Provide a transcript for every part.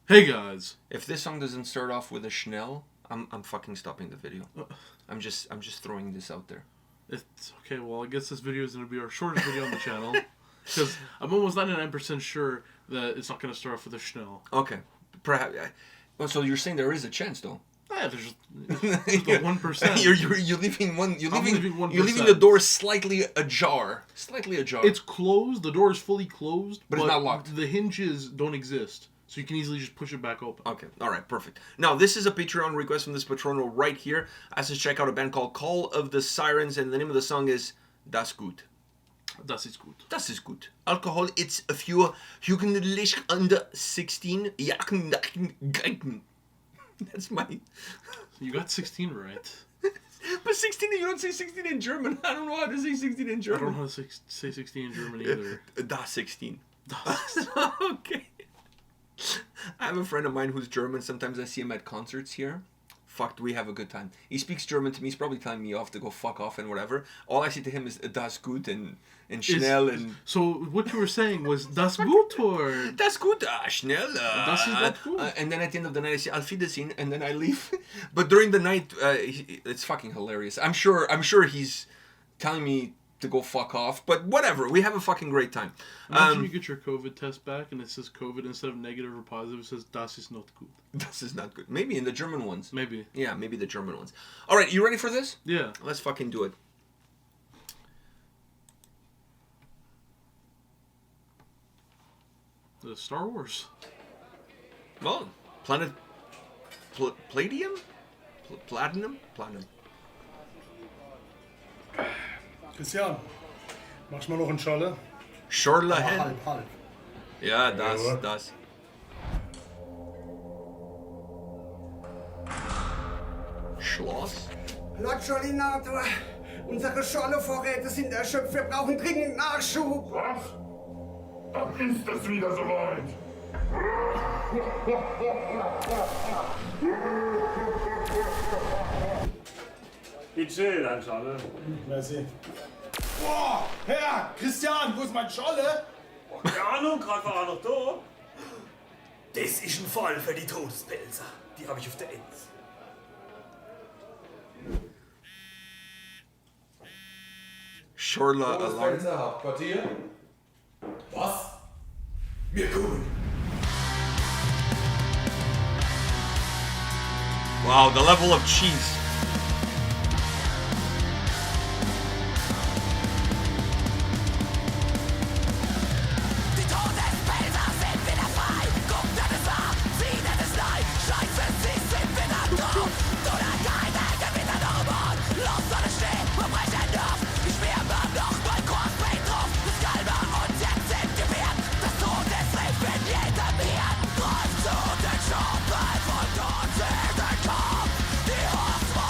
Hey guys. If this song doesn't start off with a Schnell, I'm fucking stopping the video. I'm just throwing this out there. It's okay. Well, I guess this video is going to be our shortest video on the channel because I'm almost 99% sure that it's not going to start off with a Schnell. Okay, perhaps. Well, so you're saying there is a chance, though. Yeah, there's just the 1%. You're leaving one. You're leaving 1%. You're leaving the door slightly ajar. Slightly ajar. It's closed. The door is fully closed, but it's not locked. The hinges don't exist, so you can easily just push it back open. Okay. All right. Perfect. Now this is a Patreon request from this patrono right here. Asked us to check out a band called Call of the Sirens, and the name of the song is Das gut. Das ist gut. Das ist gut. Alcohol, it's a few Jugendlich under 16. That's my... You got 16 right. But 16, you don't say 16 in German. I don't know how to say 16 in German. I don't know how to say 16 in German either. Das 16. Das 16. Okay. I have a friend of mine who's German. Sometimes I see him at concerts here. Fuck, we have a good time. He speaks German to me. He's probably telling me off to go fuck off and whatever. All I say to him is das gut and schnell and... So what you were saying was das gut or... Das gut, schnell. Das ist not gut. And then at the end of the night I say Auf Wiedersehen and then I leave. But during the night, it's fucking hilarious. I'm sure he's telling me to go fuck off, but whatever. We have a fucking great time. Imagine you get your COVID test back and it says COVID instead of negative or positive. It says das ist not gut. Das is not good. Maybe in the German ones. Maybe. Yeah, maybe the German ones. All right, you ready for this? Yeah. Let's fucking do it. The Star Wars. Well, Planet... Palladium? Platinum? Platinum. Christian, machst mal noch einen Scholle? Schorle hin. Halb. Ja, das. Schloss? Lord Jolinator, unsere Schorlevorräte sind erschöpft. Wir brauchen dringend Nachschub. Was? Dann ist es wieder soweit. Wie chill, dein Scholle. Merci. Boah, Herr, Christian, wo ist mein Scholle? Keine Ahnung, gerade war er noch da. Das ist ein Fall für die Todespfälzer. Die habe ich auf der Eins. Schorle Alarm. Todespfälzer Hauptquartier. Was? Wir kommen. Wow, the level of cheese. Die Todespfälzer sind wieder frei. Guck dir das an, sieh dir das leid. Scheiße, sie sind wieder drauf. Du der keine Gewitter noch im Ort. Los, Sonne stehen, wir brechen auf. Wir schweren noch bei Crossbait drauf. Das Galber uns jetzt sind gewährt. Das Todesrecht in jedem Hirn. Greift zu den Schaufel von dort sind entkommen. Die Hoffnung.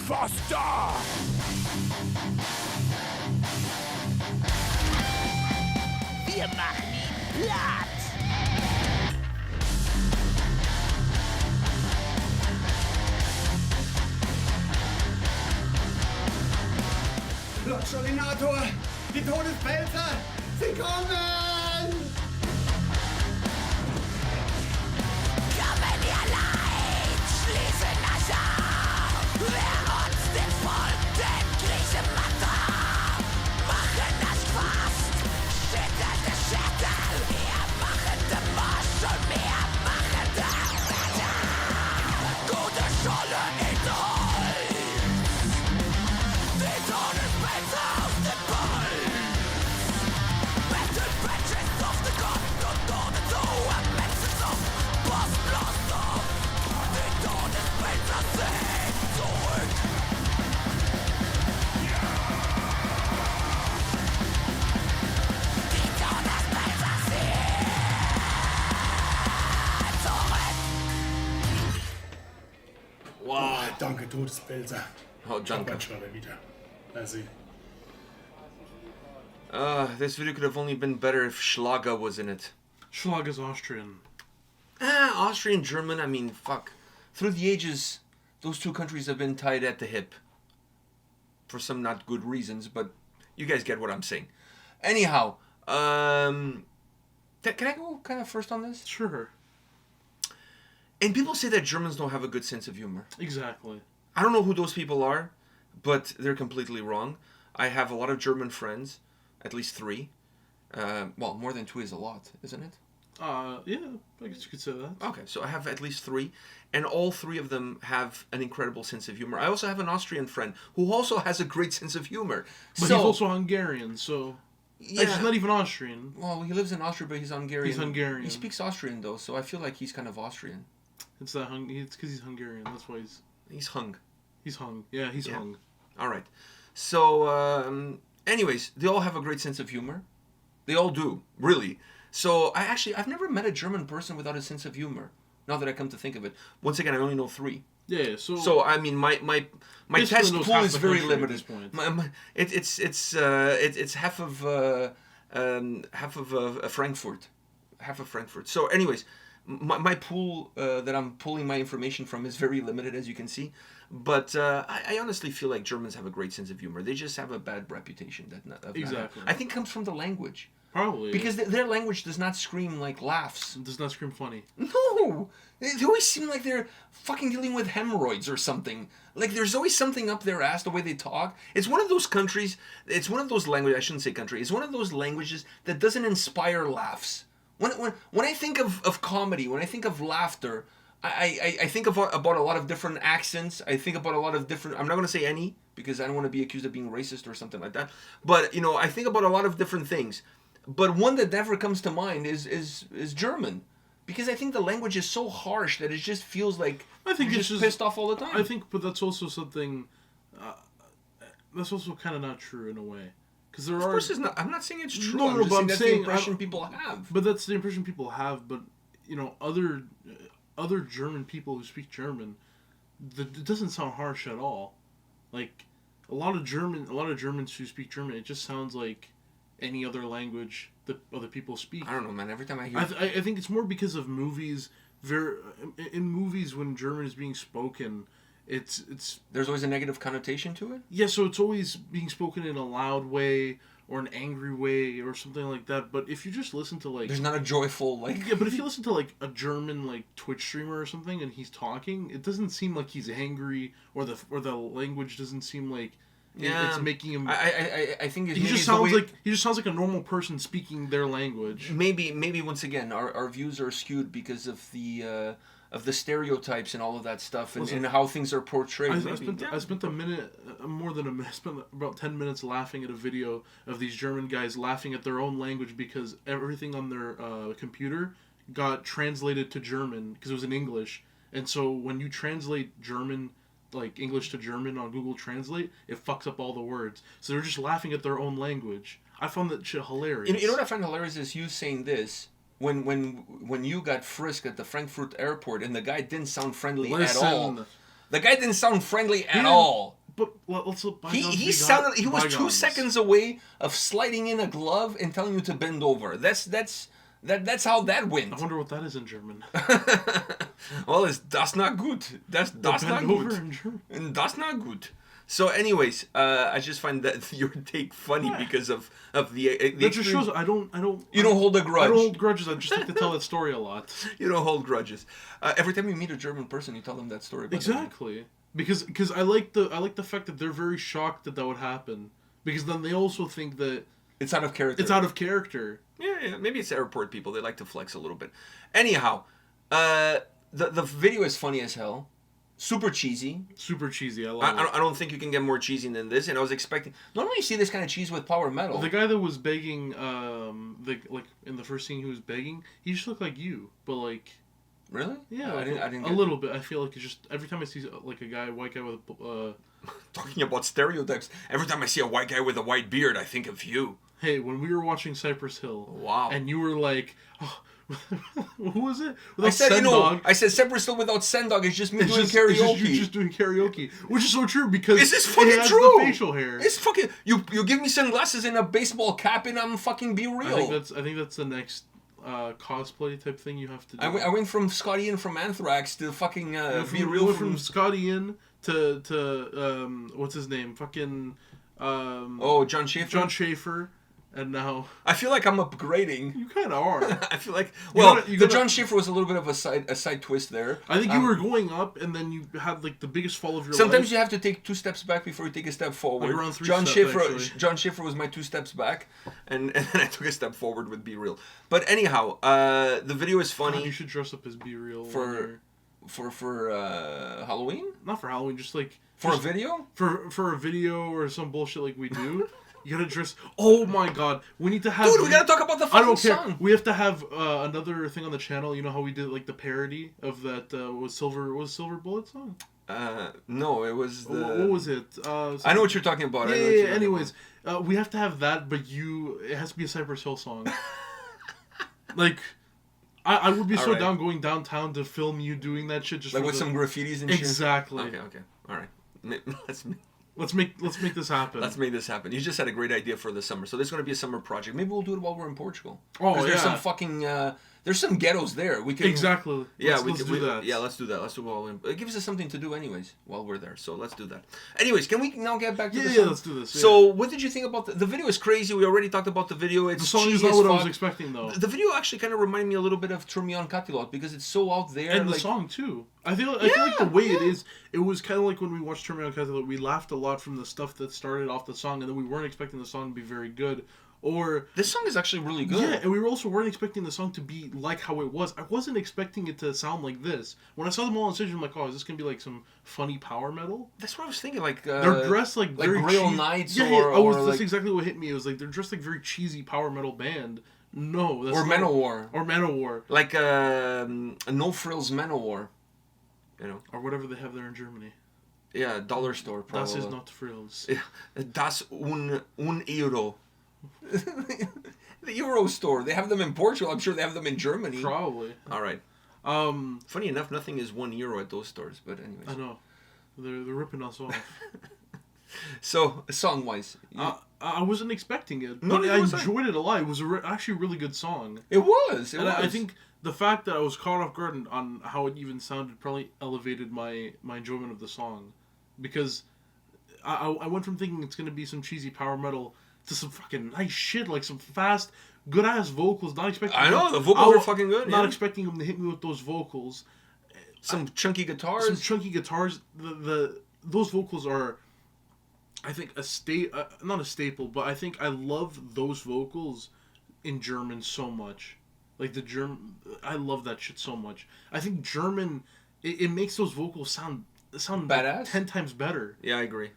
was da! Wir machen ihn platt! Lotscholinator, die Todespfälzer, sie kommen! Kommen ihr Leid, schließen euch auf! Wer uns den Volk, den Griechen macht auf! Machen das fast, schüttelt der Schädel! Wir machen den Marsch und wir machen den Wetter! Gute Scholle in Holz! Die Todespfälzer auf den Puls! Battle Badges auf den Kopf und ohne zu am Menschen auf! Boss bloß auf! Die Todespfälzer sind zurück! Die Todespfälzer sind zurück! Wow. Danke, Todespfälzer. Oh, danke. Schon wieder. Also, This video could have only been better if Schlager was in it. Schlag is Austrian. Austrian, German, I mean, fuck. Through the ages, those two countries have been tied at the hip. For some not good reasons, but you guys get what I'm saying. Anyhow, can I go kind of first on this? Sure. And people say that Germans don't have a good sense of humor. Exactly. I don't know who those people are, but they're completely wrong. I have a lot of German friends, at least 3. Well, more than 2 is a lot, isn't it? Yeah, I guess you could say that. Okay, so I have at least 3, and all 3 of them have an incredible sense of humor. I also have an Austrian friend who also has a great sense of humor. But he's also Hungarian, so... Yeah. Actually, not even Austrian. Well, he lives in Austria, but he's Hungarian. He's Hungarian. He speaks Austrian, though, so I feel like he's kind of Austrian. It's that it's because he's Hungarian. That's why he's... He's hung. He's hung. Yeah, he's Yeah. hung. All right. So, anyways, they all have a great sense of humor. They all do, really. So, I've never met a German person without a sense of humor. Now that I come to think of it. Once again, I only know 3. Yeah, so... So, I mean, my Basically test knows pool half is the very country at limited. this point. It's half of Frankfurt. Half of Frankfurt. So, anyways, my pool that I'm pulling my information from is very limited, as you can see. But I honestly feel like Germans have a great sense of humor. They just have a bad reputation. Exactly. I think it comes from the language. Probably. Because their language does not scream like laughs. It does not scream funny. No! They always seem like they're fucking dealing with hemorrhoids or something. Like, there's always something up their ass, the way they talk. It's one of those countries, it's one of those languages, I shouldn't say country, it's one of those languages that doesn't inspire laughs. When I think of comedy, when I think of laughter, I think about a lot of different accents. I think about a lot of different... I'm not going to say any, because I don't want to be accused of being racist or something like that. But, you know, I think about a lot of different things. But one that never comes to mind is German. Because I think the language is so harsh that it just feels like I think you're it's just pissed off all the time. I think, but that's also something... that's also kind of not true in a way. Because there Of are... course it's not. I'm not saying it's true. No, I'm no, just but saying I'm that's saying... the impression people have. But that's the impression people have. But, you know, other German people who speak German, it doesn't sound harsh at all. Like, a lot of Germans who speak German, it just sounds like any other language that other people speak. I don't know, man. Every time I hear... I think it's more because of movies. In movies, when German is being spoken, it's There's always a negative connotation to it? yeah, so it's always being spoken in a loud way or an angry way or something like that. But if you just listen to like... There's not a joyful, like... Yeah, but if you listen to like a German like Twitch streamer or something and he's talking, it doesn't seem like he's angry or the language doesn't seem like it's making him... I think he just sounds like a normal person speaking their language. Maybe once again our views are skewed because of the stereotypes and all of that stuff and how things are portrayed. I spent a minute, more than a minute, I spent about 10 minutes laughing at a video of these German guys laughing at their own language because everything on their computer got translated to German because it was in English. And so when you translate German, like English to German on Google Translate, it fucks up all the words. So they're just laughing at their own language. I found that shit hilarious. You know what I find hilarious is you saying this when you got frisked at the Frankfurt airport and the guy didn't sound friendly at all. The guy didn't sound friendly at all. But let's look. He sounded. He was 2 seconds away of sliding in a glove and telling you to bend over. That's how that went. I wonder what that is in German. Well, that's not good. That's not good. In German. And that's not good. So, anyways, I just find that your take funny because of the. That just shows I don't. You don't hold a grudge. I don't hold grudges. I just like to tell that story a lot. You don't hold grudges. Every time you meet a German person, you tell them that story. Exactly. Because I like the fact that they're very shocked that would happen. Because then they also think that it's out of character. It's out of character. Yeah. Maybe it's airport people. They like to flex a little bit. Anyhow, the video is funny as hell. Super cheesy. Super cheesy. I love it. I don't think you can get more cheesy than this. And I was expecting. Normally you see this kind of cheese with power metal. The guy that was begging, like in the first scene, he was begging. He just looked like you, but like. Really? Yeah, I didn't. A little bit. I feel like it's just every time I see like a white guy with talking about stereotypes. Every time I see a white guy with a white beard, I think of you. Hey, when we were watching Cypress Hill, wow, and you were like, oh, who was it? I said, I said Cypress Hill without Sendog. It's just me doing karaoke. You're just doing karaoke, which is so true because this is fucking has true. The facial hair. It's fucking. You give me sunglasses and a baseball cap, and I'm fucking Be Real. I think that's the next. Cosplay type thing you have to do. I went from Scotty Ian from Anthrax to fucking Be Real. You went from Scotty Ian to what's his name? Fucking John Schaefer. John Schaefer, and now I feel like I'm upgrading. You kind of are. I feel like the John Schaefer was a little bit of a side twist there. I think you were going up, and then you had like the biggest fall of your life. Sometimes you have to take 2 steps back before you take a step forward. Like around 3 John steps, Schaefer. John Schaefer was my 2 steps back, and then I took a step forward with Be Real. But anyhow, the video is funny. God, you should dress up as Be Real for Halloween. Not for Halloween, just like for a video. For a video or some bullshit like we do. You gotta dress. Oh my god, we need to have. Dude, we gotta talk about the fucking song. I don't care. We have to have another thing on the channel. You know how we did like the parody of that Silver Bullet song? No, it was the. What was it? I know what you're talking about. Yeah. Anyways, we have to have that, but it has to be a Cypress Hill song. Like, I would be so down going downtown to film you doing that shit, just like with some graffitis and shit. Exactly. Okay. All right. Let's make this happen. Let's make this happen. You just had a great idea for the summer, so this is going to be a summer project. Maybe we'll do it while we're in Portugal. Oh, yeah. There's some fucking there's some ghettos there. We can exactly. Yeah, let's do that. Yeah, let's do that. Let's do it while it gives us something to do anyways while we're there. So let's do that. Anyways, can we now get back to the song? Yeah, let's do this. Yeah. So, what did you think about the video? Is crazy. We already talked about the video. It's the song is not what I was expecting though. The video actually kind of reminded me a little bit of Turn Me On Catilot because it's so out there. And the song too. I feel like the way it is, it was kind of like when we watched Turn Me On Catilot, we laughed a lot from the stuff that started off the song, and then we weren't expecting the song to be very good. Or this song is actually really good. Yeah, and we weren't expecting the song to be like how it was. I wasn't expecting it to sound like this. When I saw them all on stage, I'm like, oh, is this gonna be like some funny power metal? That's what I was thinking. Like they're dressed like very Grail Knights. That's exactly what hit me. It was like they're dressed like very cheesy power metal band. No, that's not, Manowar. Or Manowar. Like a No Frills Manowar. You know, or whatever they have there in Germany. Yeah, dollar store. Probably. Das ist not frills. Yeah, das un Euro. The Euro store. They have them in Portugal. I'm sure they have them in Germany. Probably. All right. Funny enough, nothing is €1 at those stores. But anyways. I know. They're ripping us off. So, song-wise. I wasn't expecting it. No, but I enjoyed it a lot. It was actually a really good song. It was. I think the fact that I was caught off guard on how it even sounded probably elevated my enjoyment of the song. Because I went from thinking it's going to be some cheesy power metal to some fucking nice shit, like some fast, good-ass vocals. Not expecting. I know, the vocals are fucking good. Not expecting them to hit me with those vocals. Some chunky guitars. Those vocals are, I think, not a staple, but I think I love those vocals in German so much. Like the German, I love that shit so much. I think German, it makes those vocals sound badass, like 10 times better. Yeah, I agree.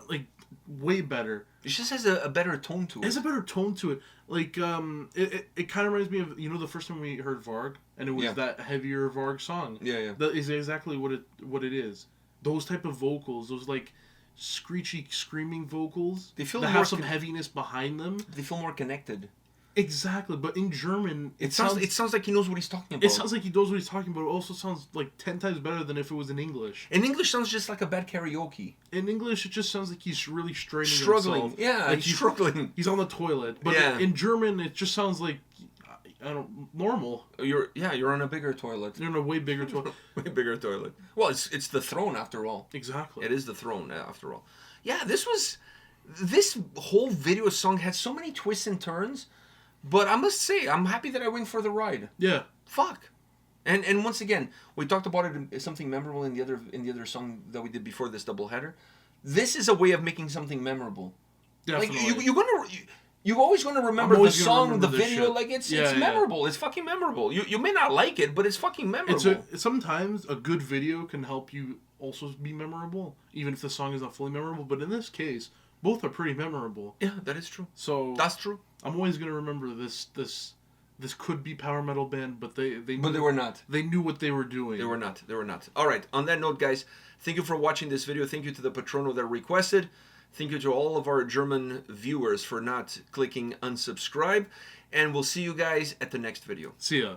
Like way better. It just has a better tone to it. It has a better tone to it. Like it kind of reminds me of the first time we heard Varg, and it was that heavier Varg song. Yeah. That is exactly what it is. Those type of vocals, those like screechy screaming vocals. They feel that have some heaviness behind them. They feel more connected. Exactly, but in German, It sounds like he knows what he's talking about. it sounds like he knows what he's talking about. It also sounds like 10 times better than if it was in English. In English, sounds just like a bad karaoke. In English, it just sounds like he's really Struggling. himself. Yeah, Like he's struggling. He's on the toilet. But Yeah. in German, it just sounds like, normal. You're on a bigger toilet. You're in a way bigger toilet. Way bigger toilet. Well, it's the throne after all. Exactly. It is the throne after all. Yeah, this whole video song had so many twists and turns, but I must say I'm happy that I went for the ride. Yeah. Fuck. And once again, we talked about it in something memorable in the other song that we did before this doubleheader. This is a way of making something memorable. Definitely. Like you're always going to remember the song, the video. Shit. Like it's Yeah. memorable. It's fucking memorable. You may not like it, but it's fucking memorable. Sometimes a good video can help you also be memorable, even if the song is not fully memorable. But in this case, both are pretty memorable. Yeah, that is true. So that's true. I'm always gonna remember this could be power metal band, but they were not. They knew what they were doing. They were not. All right. On that note, guys, thank you for watching this video. Thank you to the Patrono that requested. Thank you to all of our German viewers for not clicking unsubscribe. And we'll see you guys at the next video. See ya.